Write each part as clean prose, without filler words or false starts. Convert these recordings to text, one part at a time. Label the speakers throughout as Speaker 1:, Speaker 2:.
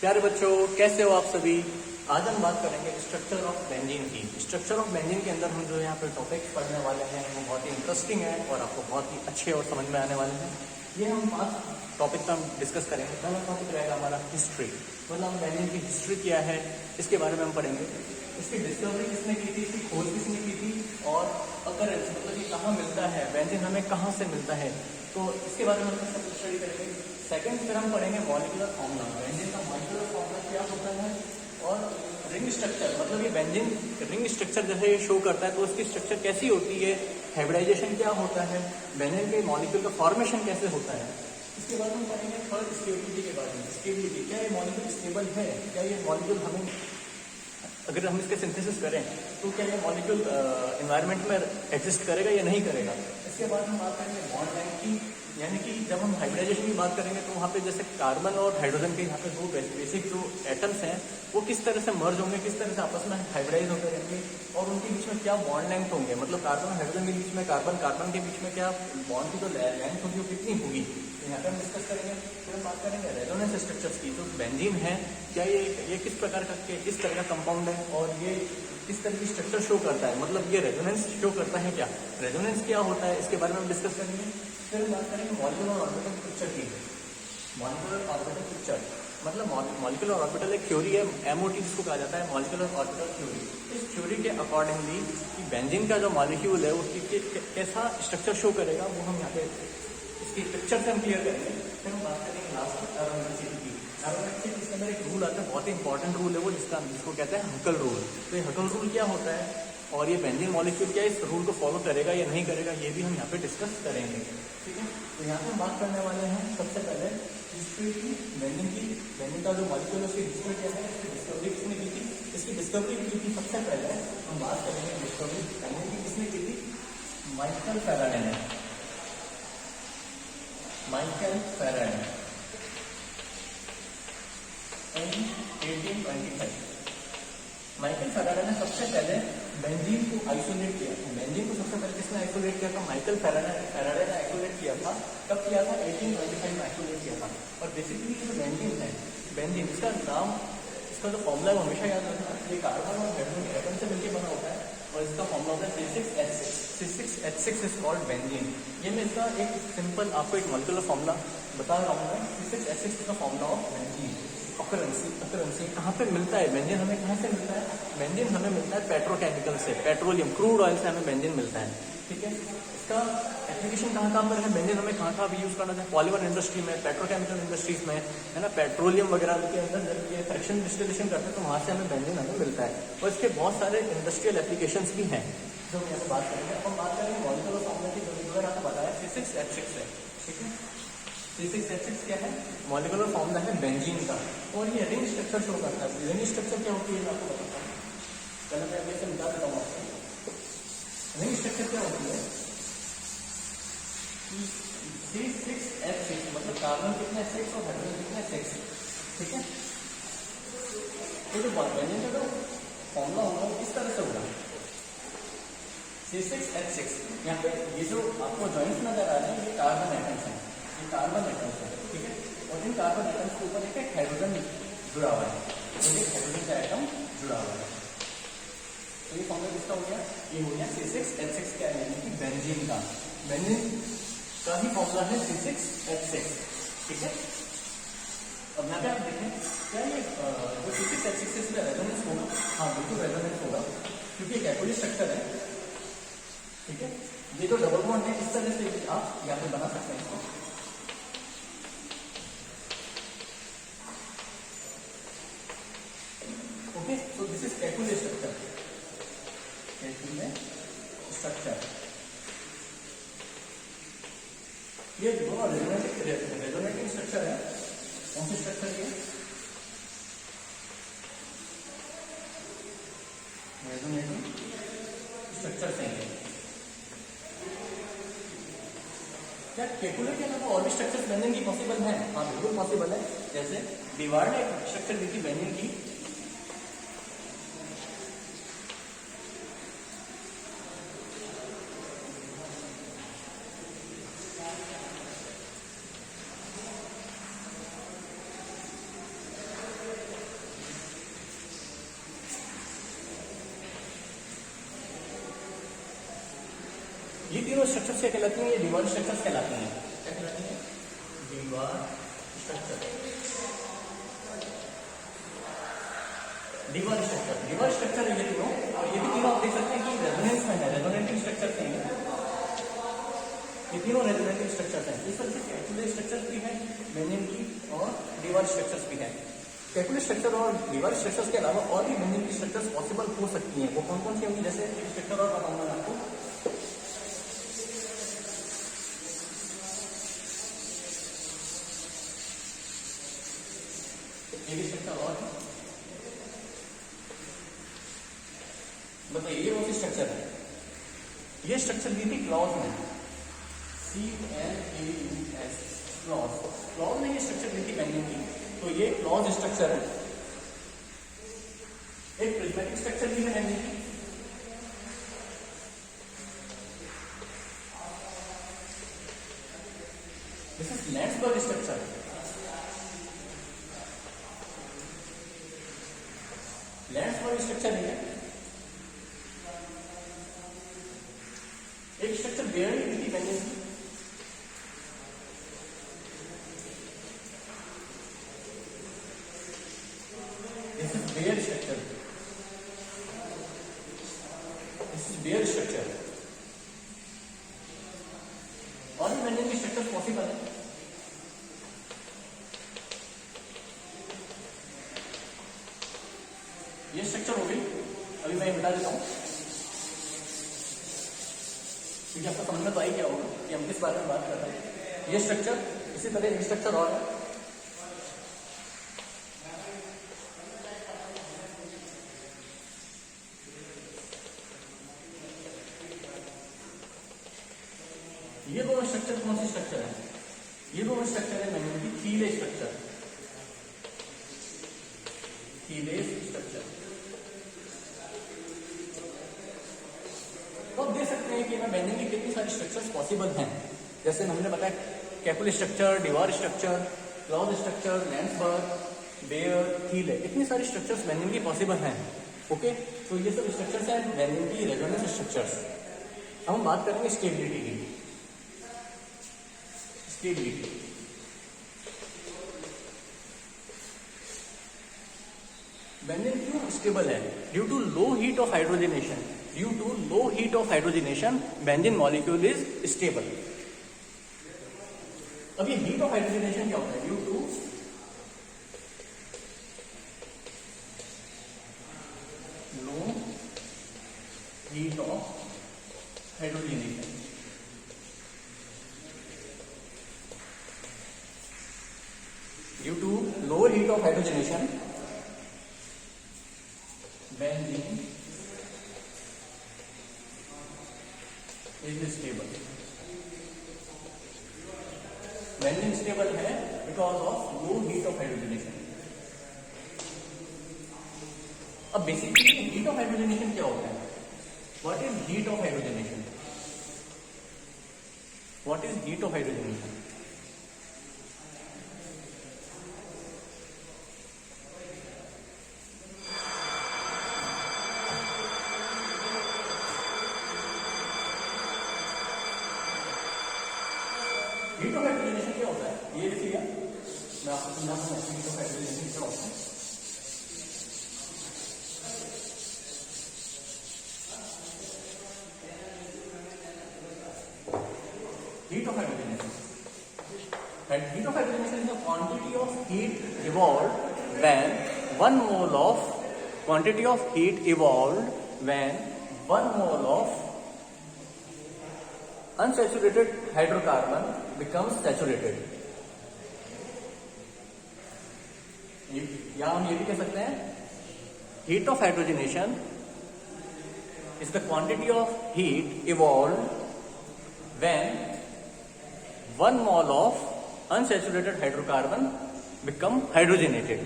Speaker 1: प्यारे बच्चों, कैसे हो आप सभी। आज हम बात करेंगे स्ट्रक्चर ऑफ बेंजीन की। स्ट्रक्चर ऑफ बेंजीन के अंदर हम जो यहाँ पे टॉपिक्स पढ़ने वाले हैं वो बहुत ही इंटरेस्टिंग है और आपको बहुत ही अच्छे और समझ में आने वाले हैं। ये हम 5 टॉपिक हम डिस्कस करेंगे। पहला टॉपिक रहेगा हमारा हिस्ट्री, मतलब हम बेंजीन की हिस्ट्री क्या है इसके बारे में हम पढ़ेंगे। इसकी डिस्कवरी किसने की थी, इसकी खोज किसने की थी, और अकरेंस मतलब ये कहाँ मिलता है, बेंजीन हमें कहाँ से मिलता है, तो इसके बारे में हम सब स्टडी करेंगे। सेकंड फिर हम पढ़ेंगे मॉलिक्यूलर फॉर्मूला, बेंजीन का मॉलिक्यूलर फॉर्मूला क्या होता है, और रिंग स्ट्रक्चर मतलब ये बेंजीन रिंग स्ट्रक्चर जैसे ये शो करता है तो उसकी स्ट्रक्चर कैसी होती है, हाइब्रिडाइजेशन क्या होता है, बेंजीन के मॉलिक्यूल का फॉर्मेशन कैसे होता है। इसके बाद हम पढ़ेंगे थर्ड स्टेबिलिटी के बारे में। स्टेबिलिटी, क्या ये मॉलिक्यूल स्टेबल है, क्या ये मॉलिक्यूल हमें अगर हम इसके सिंथेसिस करें तो क्या ये मॉलिक्यूल एनवायरनमेंट में एग्जिस्ट करेगा या नहीं करेगा। इसके बाद हम बात करेंगे बॉन्ड लेंथ की, यानी कि जब हम हाइब्रिडाइजेशन की बात करेंगे तो वहाँ पे जैसे कार्बन और हाइड्रोजन के यहाँ पे दो बेसिक जो एटम्स हैं वो किस तरह से मर्ज होंगे, किस तरह से आपस में हाइब्रिडाइज होते रहेंगे, और उनके बीच में क्या बॉन्ड लेंथ होंगे, मतलब कार्बन और हाइड्रोजन के बीच में, कार्बन कार्बन के बीच में क्या बॉन्ड की जो लेंथ होगी वो कितनी होगी, तो यहाँ पे हम डिस्कस करेंगे। फिर हम बात करेंगे रेजोनेंस स्ट्रक्चर्स की। तो बेंजीन है क्या ये किस प्रकार का, किस तरह का कंपाउंड है और ये किस तरह की स्ट्रक्चर शो करता है, मतलब ये रेजोनेंस शो करता है क्या, रेजोनेंस क्या होता है, इसके बारे में हम डिस्कस करेंगे। फिर हम बात करेंगे मॉलिक्यूलर ऑर्बिटल पिक्चर की। मॉलिक्यूलर ऑर्बिटल पिक्चर मतलब मॉलिक्यूलर ऑर्बिटल एक थ्योरी है, एमओटी जिसको कहा जाता है, मॉलिक्यूलर ऑर्बिटल थ्योरी। इस थ्योरी के अकॉर्डिंगली कि बेंजीन का जो मॉलिक्यूल है उसकी कैसा स्ट्रक्चर शो करेगा वो हम यहाँ पे इसकी पिक्चर से हम क्लियर करेंगे। फिर हम बात करेंगे लास्ट एरोमेटिसिटी की। एरोमेटिसिटी इसके अंदर एक रूल आता है, बहुत ही इंपॉर्टेंट रूल है वो, जिसको कहते हैं हकल रूल। तो ये हकल रूल क्या होता है और ये बेंजीन मॉलिक्यूल क्या इस रूल को फॉलो करेगा या नहीं करेगा, ये भी हम यहाँ पे डिस्कस करेंगे। ठीक है, तो यहाँ पे हम बात करने वाले हैं सबसे पहले हिस्ट्री की, बेंजीन का जो मॉलिक्यूल है उसकी हिस्ट्री क्या है, इसकी डिस्कवरी किसने की थी। इसकी डिस्कवरी की थी सबसे पहले हम बात करेंगे डिस्कवरी बेंजीन की किसने की थी, माइकल फैराडे ने। माइकल फैराडे इन 1825। माइकल फैराडे ने सबसे पहले बेंजीन को आइसोलेट किया था। बेंजीन को सबसे पहले किसने आइसोलेट किया था, माइकल फैराडे ने आइसोलेट किया था। कब किया था, 1825 में आइसोलेट किया था। और बेसिकली जो बेंजीन है, बेंजीन इसका नाम, इसका जो फॉर्मूला है वो हमेशा याद रखना, ये कार्बन और हाइड्रोजन के एटम से मिलकर बना होता है और इसका फॉर्मूला होता है C6H6। C6H6 is called benzene. ये मैं इसका एक सिंपल आपको एक मॉलिक्यूलर फॉर्मूला बता रहा हूँ। C6H6 का फॉर्मूला ऑफ बेंजीन। अकरेंसी कहाँ पे मिलता है बेंजीन, हमें कहाँ से मिलता है, बेंजीन हमें मिलता है पेट्रोकेमिकल से, पेट्रोलियम क्रूड ऑयल से हमें बेंजीन मिलता है। ठीक है, इसका एप्लीकेशन कहाँ पर है, बेंजीन हमें कहाँ भी यूज करना चाहिए, पॉलीमर इंडस्ट्री में, पेट्रोकेमिकल इंडस्ट्रीज में, है ना, पेट्रोलियम वगैरह के अंदर जब ये फ्रैक्शन डिस्टिलेशन करते हैं तो वहाँ से हमें बेंजीन हमें मिलता है। और इसके बहुत सारे इंडस्ट्रियल एप्लीकेशंस भी हैं जो हम यहाँ पे बात करेंगे। हम बात करेंगे मॉलिक्यूलर फॉर्मूला की, जो आपको बताया C6H6 है। ठीक है, C6H6 क्या है, मॉलिक्यूलर फॉर्मूला है बेंजीन का, और ये रिंग स्ट्रक्चर शो करता है। रिंग स्ट्रक्चर क्या होती है मैं आपको बताता हूँ, पहले मैं अभी से बता देता हूँ आपको। रिंग स्ट्रक्चर क्या होती है, C6H6 मतलब कार्बन कितने 6 और हाइड्रोजन कितने 6। ठीक है, तो जो बेंजीन का जो फॉर्मूला होगा वो किस तरह से होगा, C6H6। यहाँ पे ये जो आपको जॉइंट्स नजर आ रहे हैं ये कार्बन एटम्स हैं, ये कार्बन एटम्स है। ठीक है, और इन कार्बन एटम्स के ऊपर एक हाइड्रोजन जुड़ा हुआ है, तो ये हाइड्रोजन का एटम जुड़ा हुआ है। तो ये फॉर्मूला किसका हो गया, ये हो गया C6H6 क्या है, यानी कि बेंजीन का। बेंजीन का ही फॉर्मूला है C6H6। ठीक है, अब यहाँ पे आप देखें क्या ये जो C6H6 इसमें रेजोनेंस होगा, हाँ बिल्कुल रेजोनेंस होगा क्योंकि एक एक्वली स्ट्रक्चर है। ठीक है, ये जो डबल बॉन्ड है इस तरह से आप यहाँ पे बना सकते हैं इसको। Okay, so this is Kekulé structure, Kekulé structure. ये दोनों रेजोनेटिंग स्ट्रक्चर है। कौन सी स्ट्रक्चर ये, रेजोनेटिंग स्ट्रक्चर से है। क्या कैकुले के अलावा और भी स्ट्रक्चर्स बेंजीन की पॉसिबल है, हाँ बिल्कुल पॉसिबल है। जैसे दीवार ने एक स्ट्रक्चर दी थी बेंजीन की, तीनों स्ट्रक्चर क्या कहलाती हैं? ये दीवार स्ट्रक्चर्स कहलाती हैं। क्या कहलाती हैं? दीवार स्ट्रक्चर। दीवार स्ट्रक्चर, दीवार स्ट्रक्चर है ये तीनों, और ये भी तीनों आप देख सकते हैं कि रेजोनेंस में है, रेजोनेटिंग स्ट्रक्चर हैं ये तीनों, रेजोनेटिंग स्ट्रक्चर हैं। इस तरह से कैलकुलेट स्ट्रक्चर भी है बेंजीन की, और दीवार स्ट्रक्चर्स भी है। कैलकुलेट स्ट्रक्चर और दीवार स्ट्रक्चर्स के अलावा और भी बेंजीन की स्ट्रक्चर्स पॉसिबल हो सकती हैं। वो कौन कौन सी होंगी? जैसे स्ट्रक्चर और बताऊंगा मैं आपको। ये भी स्ट्रक्चर और है, बताइए ये कौन सी स्ट्रक्चर है? ये स्ट्रक्चर दी थी क्लॉज में, CLAUS, क्लॉज। क्लॉज में ये स्ट्रक्चर दी थी बेंजीन की, तो ये क्लॉज स्ट्रक्चर है। एक प्रिज्मेटिक स्ट्रक्चर भी है बेंजीन की, this is Landsberg structure. Landsberg structure है एक स्ट्रक्चर बेयर दी थी बेंजीन की, this is Bayer structure, this is Bayer structure. और भी बेंजीन की स्ट्रक्चर पॉसिबल है। ये स्ट्रक्चर हो गई, अभी मैं बता देता हूं क्योंकि आपको समझ में तो आई क्या होगा कि हम किस बारे में बात कर रहे हैं। ये स्ट्रक्चर, इसी तरह एक स्ट्रक्चर और है, ये दोनों स्ट्रक्चर कौन सी स्ट्रक्चर है? ये दोनों स्ट्रक्चर है बेंजीन की थीले स्ट्रक्चर, थीले स्ट्रक्चर। तो आप देख सकते हैं कि बेंजीन की कितनी सारी स्ट्रक्चर्स पॉसिबल हैं। जैसे हमने बताया कैलकुलेट स्ट्रक्चर, दीवार स्ट्रक्चर, क्लॉज स्ट्रक्चर, लैंड्सबर्ग, बेयर, थीले, इतनी सारी स्ट्रक्चर्स बेंजीन की पॉसिबल हैं। ओके, तो ये सब स्ट्रक्चर्स हैं बेंजीन की रेजोनेंस स्ट्रक्चर्स। अब हम बात करेंगे स्टेबिलिटी की। स्टेबिलिटी, बेंजीन क्यों स्टेबल है? Due to low heat of hydrogenation, due to low heat of hydrogenation benzene molecule is stable. अब ये हीट ऑफ हाइड्रोजनेशन क्या होता है? Due to low heat of hydrogenation, due to lower heat of hydrogenation benzene is stable. Benzene stable है because of low heat of hydrogenation. अब basically heat of hydrogenation क्या होता है? What is heat of hydrogenation? What is heat of hydrogenation? Heat of hydrogenation क्या होता है? ये देखिएगा, मैं आपको समझाता हूँ हीट ऑफ हाइड्रोजनेशन क्या होता है। Heat of hydrogenation. Heat of hydrogenation is the quantity of heat evolved when 1 mole of quantity of heat evolved when 1 mole of unsaturated hydrocarbon becomes saturated. या हम ये भी कह सकते हैं heat of hydrogenation is the quantity of heat evolved when 1 mole of unsaturated hydrocarbon become hydrogenated.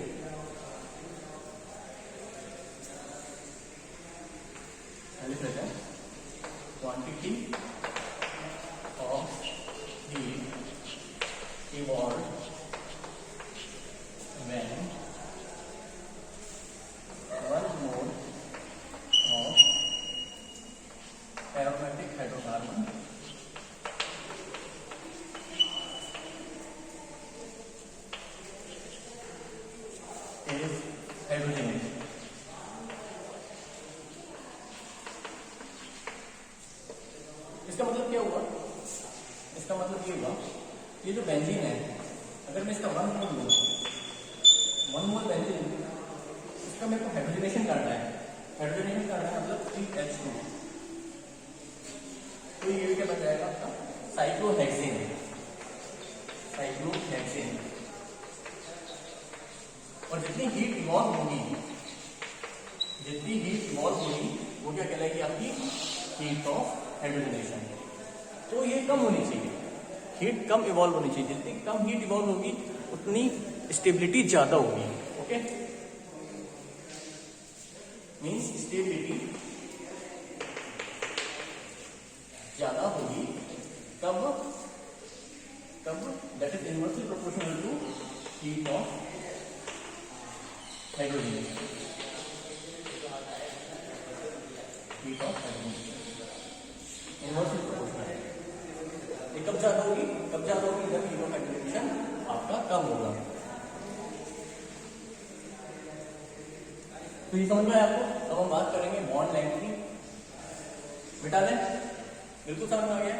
Speaker 1: Quantity of heat evolved when 1 mole of aromatic hydrocarbon is hydrogenation. इसका मतलब क्या हुआ? इसका मतलब ये हुआ, ये जो बेंजीन है, अगर मैं इसका 1 मोल लूँ, 1 मोल बेंजीन, इसका मेरे को हाइड्रोजनेशन करना है। हाइड्रोजनेशन करना है मतलब 3H2, तो ये क्या बन जाएगा आपका साइक्लोहेक्सेन। साइक्लोहेक्सेन। और जितनी हीट इवॉल्व होगी, वो क्या कहलाएगी? आपकी हीट ऑफ हाइड्रोजनेशन। तो ये कम होनी चाहिए, हीट कम इवॉल्व होनी चाहिए। जितनी कम हीट इवॉल्व होगी उतनी स्टेबिलिटी ज्यादा होगी। ओके, मीन्स स्टेबिलिटी ज्यादा होगी। कब? That is inversely proportional to heat of hydrogenation. Heat of hydrogenation inversely proportional. ये कब ज्यादा होगी? जब हीट ऑफ हाइड्रोजनेशन आपका कम होगा। तो ये समझ में आया आपको? अब हम बात करेंगे बॉन्ड लेंथ की। मिटा दें? बिल्कुल समझ में आ गया।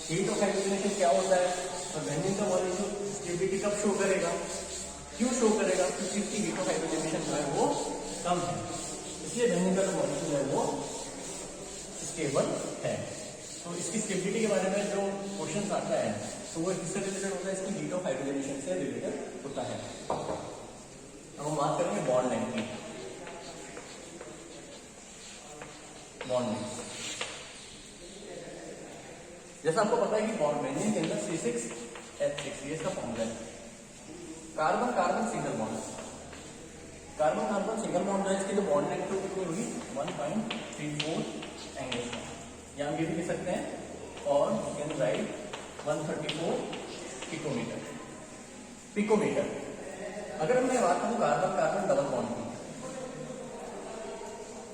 Speaker 1: हीट ऑफ हाइड्रोजनेशन क्या होता है और बेंजीन का मॉलिक्यूल स्टेबिलिटी कब शो करेगा? क्यों शो करेगा? क्योंकि इसकी हीट ऑफ हाइड्रोजनेशन जो है वो कम है, इसलिए बेंजीन का जो मॉलिक्यूल है वो स्टेबल है। तो इसकी स्टेबिलिटी के बारे में जो क्वेश्चन आता है तो वो किससे रिलेटेड होता है? इसकी हीट ऑफ हाइड्रोजनेशन से रिलेटेड होता है। अब हम बात करेंगे बॉन्ड लेंथ की। बॉन्ड लेंथ, जैसा आपको पता है कि बॉन्ड बेंजीन के अंदर C6H6 ये इसका फॉर्मूला है। Carbon carbon single bond, carbon carbon single bond है, इसकी जो बॉन्ड लेंथ कितनी होगी? 1.34 एंगस्ट्रॉम। या हम ये भी कह सकते हैं, और यू कैन राइट 134 पिकोमीटर। अगर मैं बात करूं कार्बन कार्बन डबल बॉन्ड की,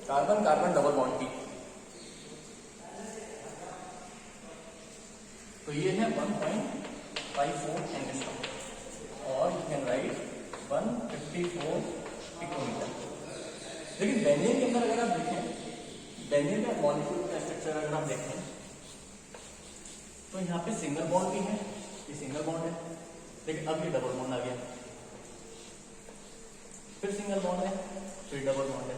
Speaker 1: कार्बन कार्बन डबल बॉन्ड की, तो ये है 1.54 एंगस्ट्रॉम और यू कैन राइट 154 पिकोमीटर। लेकिन बेंजीन के अंदर अगर आप देखें, बेंजीन का मॉलिक्यूल का स्ट्रक्चर अगर आप देखें तो यहाँ पे सिंगल बॉन्ड भी है, ये सिंगल बॉन्ड है, लेकिन अब ये डबल बॉन्ड आ गया, फिर सिंगल बॉन्ड है, फिर डबल बॉन्ड है,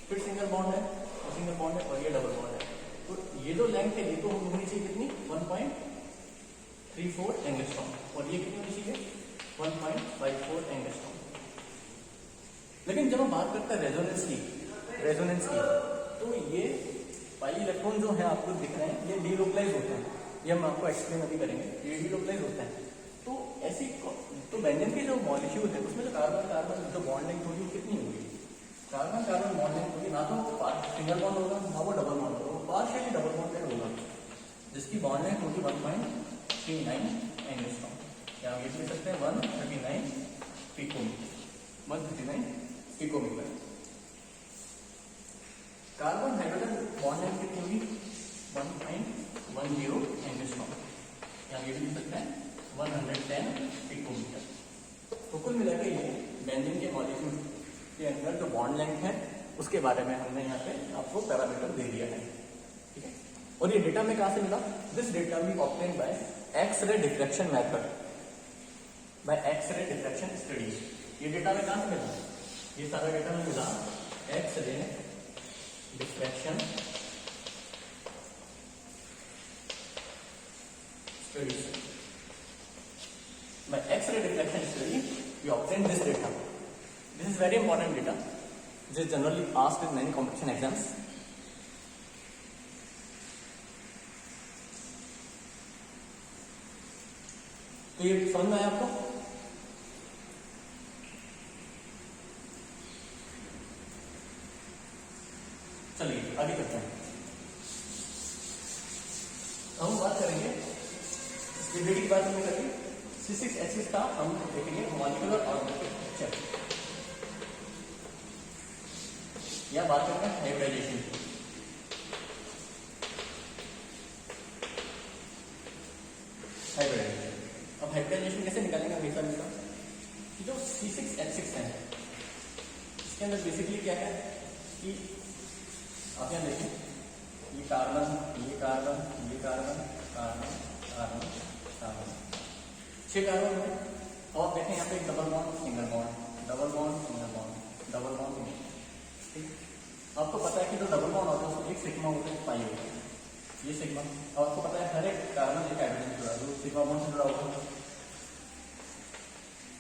Speaker 1: फिर सिंगल बॉन्ड है, और सिंगल बॉन्ड है, और ये डबल बॉन्ड है। तो ये जो लेंथ है ये तो होनी चाहिए कितनी? 1.34 एंगस्ट्रॉम, और ये कितनी होनी चाहिए? 1.54 एंगस्ट्रॉम। लेकिन जब हम बात करते हैं रेजोनेंस की, तो ये पाई इलेक्ट्रॉन जो है आपको दिख रहे हैं, ये डीलोकलाइज होते हैं। ये हम आपको एक्सप्लेन अभी करेंगे, ये डीलोकलाइज होते हैं। तो ऐसी तो बेंजीन के जो मॉलिक्यूल है उसमें जो कार्बन कार्बन जो बॉन्ड लेंथ होगी वो कितनी होगी? कार्बन कार्बन बॉन्ड लेंथ होगी ना तो सिंगल बॉन्ड होगा ना वो डबल बॉन्ड होगा, पार्शियली डबल बॉन्डेड होगा, जिसकी बॉन्ड लेंथ होगी 1.39 एंगस्ट्रॉम। या हम ये लिख सकते हैं 139 picometer. Carbon hydrogen bond length कितनी होगी? 1.10 एंगस्ट्रॉम। यहाँ ये भी लिख सकते हैं 110 पिकोमीटर। तो कुल मिलाकर ये बेंजीन के मॉलिक्यूल के अंदर जो बॉन्ड लेंथ है उसके बारे में हमने यहाँ पे आपको पैरामीटर दे दिया है, ठीक है। और ये डेटा में कहाँ से मिला? This data we obtain by X-ray diffraction method, by X-ray diffraction studies. ये डेटा में कहाँ से मिला? ये सारा डेटा में मिला X-ray diffraction studies. By X-ray diffraction study, we obtain this data. This is very important data. This is generally asked in many competition exams. तो ये समझ में आया आपको? चलिए आगे करते हैं। हम बात करेंगे स्टेबिलिटी की बात हमने करी, C6H6 का हम देखेंगे मॉलिक्यूलर ऑर्बिटल स्ट्रक्चर, या बात करते हैं हाइब्रिडाइजेशन की। हाइब्रिडाइजेशन, अब हाइब्रिडाइजेशन कैसे निकालेंगे हमेशा हमेशा कि जो C6H6 है इसके अंदर बेसिकली क्या है कि आप यहाँ देखें ये कार्बन ये कार्बन ये carbon carbon carbon carbon 6 carbon होते हैं। और आप देखें यहाँ पे एक double bond single bond double bond single bond double bond single. ठीक, आपको पता है कि जो डबल बॉन्ड होता है उसको एक सिग्मा होता है पाई होता है ये सिग्मा। और आपको पता है हर एक कार्बन एक हाइड्रोजन जुड़ा है, सिग्मा बॉन्ड से जुड़ा होगा,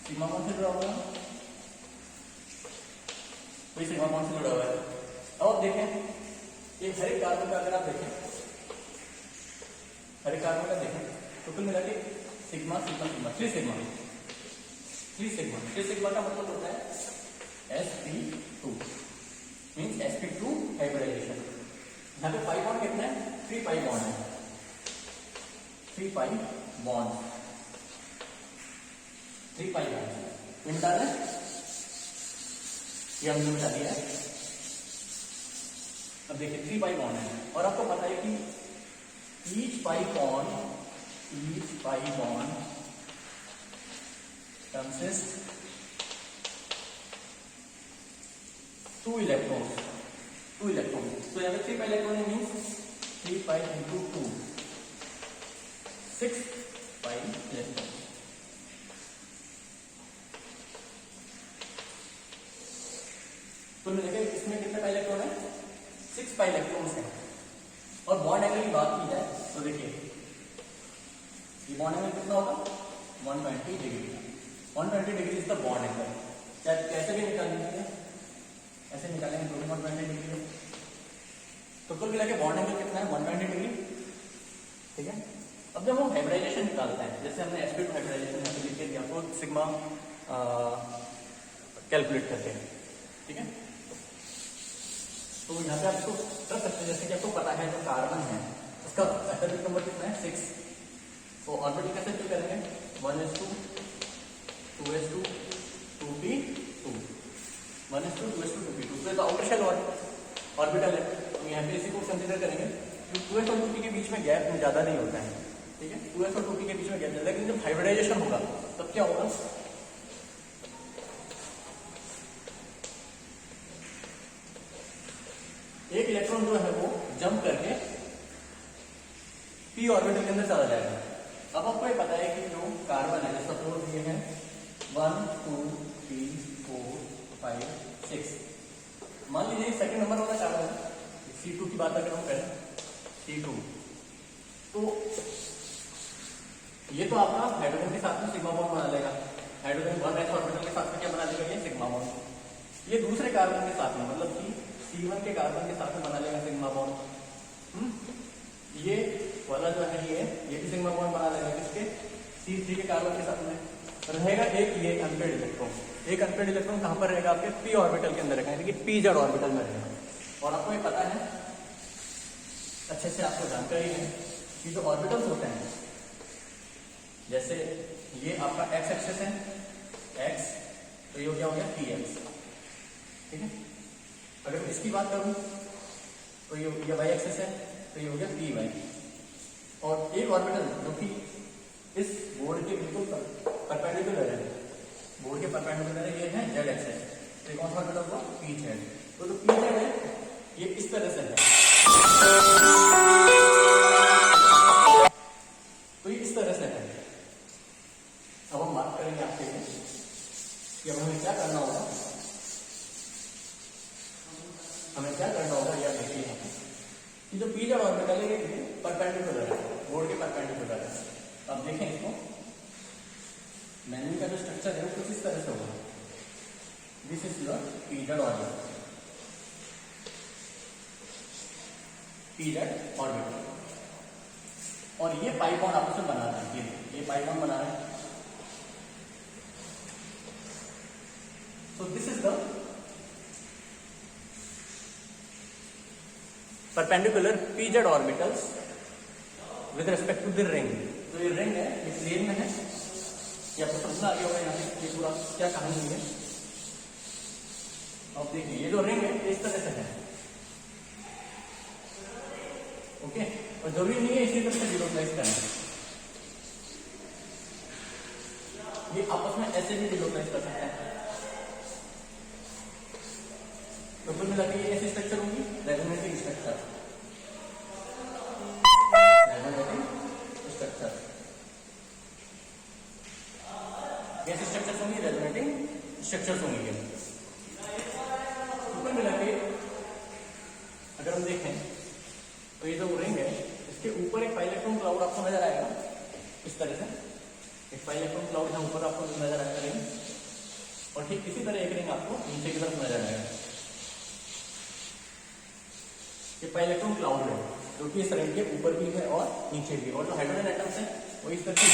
Speaker 1: सिग्मा बॉन्ड से जुड़ा होगा, कोई सिग्मा बॉन्ड से जुड़ा हुआ है। अब देखें ये हर एक कार्बन का अगर आप देखें हर एक कार्बन का देखें तो कुल मिला के sigma sigma sigma 3 sigma 3 sigma 3 sigma का मतलब होता है sp2 मीन्स sp2 हाइब्रिडाइजेशन। यहाँ पे पाई बॉन्ड कितना है 3 पाई बॉन्ड है 3 पाई बॉन्ड 3 पाई बॉन्ड मिटा रहे ये हमने मिटा दिया है। अब देखिए 3 पाई बॉन्ड है और आपको पता है कि each pi bond consist 2 electrons तो यहाँ पे 3 pi electron means 3 pi into 2 6 pi electron. तो देखिए इसमें कितने पाई इलेक्ट्रॉन है 6 पाई इलेक्ट्रॉन्स है। और बॉन्ड एंगल की बात की जाए तो देखिए ये बॉन्ड एंगल कितना होगा 120 degree 120 degree is the bond angle. कैसे भी निकालेंगे ऐसे निकालेंगे दोनों 120 डिग्री है तो कुल मिला के बॉन्ड एंगल कितना है 120 डिग्री। ठीक है, अब जब हम हाइब्रिडाइजेशन निकालते हैं जैसे हमने sp2 हाइब्रिडाइजेशन यहाँ पे लिख के दिया तो सिग्मा कैलकुलेट करते हैं। ठीक है, तो यहाँ पे आपको कर सकते हैं जैसे कि आपको पता है जो कार्बन है उसका एटॉमिक नंबर कितना है 6। तो ऑर्बिटल कैसे फिल करेंगे 1s2 2s2 2p2 1s2 2s2 2p2 तो आउटर शेल ऑर्बिटल है तो यहाँ पे इसी को कंसीडर करेंगे। 2s और 2p के बीच में गैप ज्यादा नहीं होता है। ठीक है, 2s और 2p के बीच में गैप ज्यादा, लेकिन जब हाइब्रिडाइजेशन होगा तब क्या होगा एक इलेक्ट्रॉन जो है वो जंप करके p ऑर्बिटल के अंदर चला जाएगा। अब आपको ये पता है कि जो कार्बन है जैसा सपोज ये है 1 2 3 4 5 6 मान लीजिए सेकंड नंबर वाला कार्बन है C2 की बात अगर हम करें C2 तो ये तो आपका हाइड्रोजन के साथ में सिग्मा बॉन्ड बना लेगा। हाइड्रोजन 1s ऑर्बिटल के साथ में क्या बना लेगा ये सिग्मा बॉन्ड। ये दूसरे कार्बन के साथ में मतलब कि C1 के कार्बन के साथ में बना लेगा सिग्मा बॉन्ड। ये वाला जो है ये भी सिग्मा बॉन्ड बना लेगा किसके C3 के कार्बन के साथ में रहेगा एक ये अनपेड इलेक्ट्रॉन। एक अनपेड इलेक्ट्रॉन कहां पर रहेगा आपके p ऑर्बिटल के अंदर रहेगा यानी कि pz ऑर्बिटल में रहेगा। और आपको ये पता है अच्छे से आपको जानकारी है कि जो ऑर्बिटल्स होते हैं जैसे ये आपका x एक्सिस है x तो ये क्या हो गया px। ठीक है, अगर इसकी बात करूं तो ये y एक्सिस है तो ये हो गया py। और एक ऑर्बिटल जो कि इस बोर्ड के बिल्कुल परपेंडिकुलर है बोर्ड के परपेंडिकुलर है ये है z एक्सिस तो कौन सा ऑर्बिटल हुआ pz। तो जो pz है ये इस तरह से है तो ये इस तरह से है। अब हम बात करेंगे आपके लिए कि अब हमें क्या करना होगा या देखिए यहाँ पे कि जो pz ऑर्बिटल है ये परपेंडिकुलर है बोर्ड के परपेंडिकुलर है। तो आप देखें इसको मैनुअल का जो स्ट्रक्चर है वो कुछ इस तरह से होगा। This is your pz orbital और ये पाई बॉन्ड आपस में बना रहा है ये पाई बॉन्ड बना रहा है। So this is the perpendicular pz orbitals with respect to the ring। तो ये रिंग है ये प्लेन में है ये आपको समझना आ गया होगा यहाँ पे ये पूरा क्या कहानी है। अब देखिए ये जो रिंग है इस तरह से है ओके और जरूरी नहीं है इसी तरह से जीरोलाइज करना। ऐसे भी डिलोकलाइज कर सकते हैं। तो कुल मिला के ऐसी स्ट्रक्चर होगी रेजोनेटिंग स्ट्रक्चर। रेजोनेटिंग स्ट्रक्चर कैसे स्ट्रक्चर्स होंगी? रेजोनेटिंग स्ट्रक्चर्स होंगी। कुल मिला के अगर हम देखें तो ये जो रिंग है इसके ऊपर एक पाइलेक्ट्रॉन क्लाउड आपको नजर आएगा इस तरह से। एक पाइलेक्ट्रॉन क्लाउड यहाँ ऊपर आपको नजर आएगा रिंग, और ठीक इसी तरह एक रिंग आपको नीचे की तरफ नजर आएगा। ये पाइलेक्ट्रॉन क्लाउड है जो कि इस रिंग के ऊपर भी है और नीचे भी, और जो हाइड्रोजन एटम्स है वो इस तरह से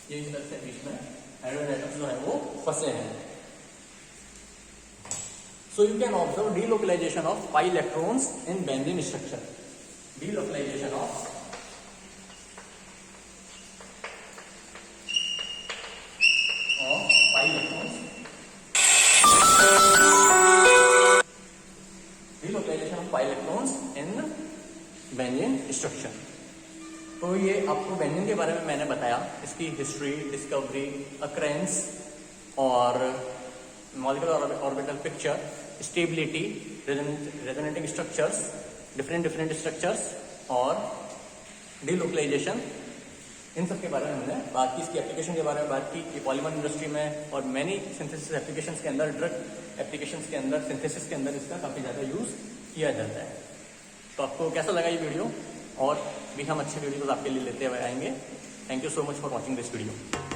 Speaker 1: ये इस तरह से बीच में हाइड्रोजन एटम्स जो है वो फंसे हैं। So you can observe delocalization of pi electrons in benzene structure. Delocalization of pi electrons. Delocalization of pi electrons in benzene structure. तो ये आपको बेंजीन के बारे में मैंने बताया, इसकी हिस्ट्री, डिस्कवरी, अक्रेंस और molecular orbital picture, stability, resonating structures, different structures और डिलोकलाइजेशन, इन सब के बारे में हमने बात की। इसकी एप्लीकेशन के बारे में बात की कि पॉलीमर इंडस्ट्री में और मैनी सिंथेसिस एप्लीकेशंस के अंदर, ड्रग एप्लीकेशंस के अंदर, सिंथेसिस के अंदर इसका काफ़ी ज़्यादा यूज़ किया जाता है। तो आपको कैसा लगा ये वीडियो? और भी हम अच्छे वीडियोज आपके लिए लेते हुए आएंगे। Thank you so much for watching this video.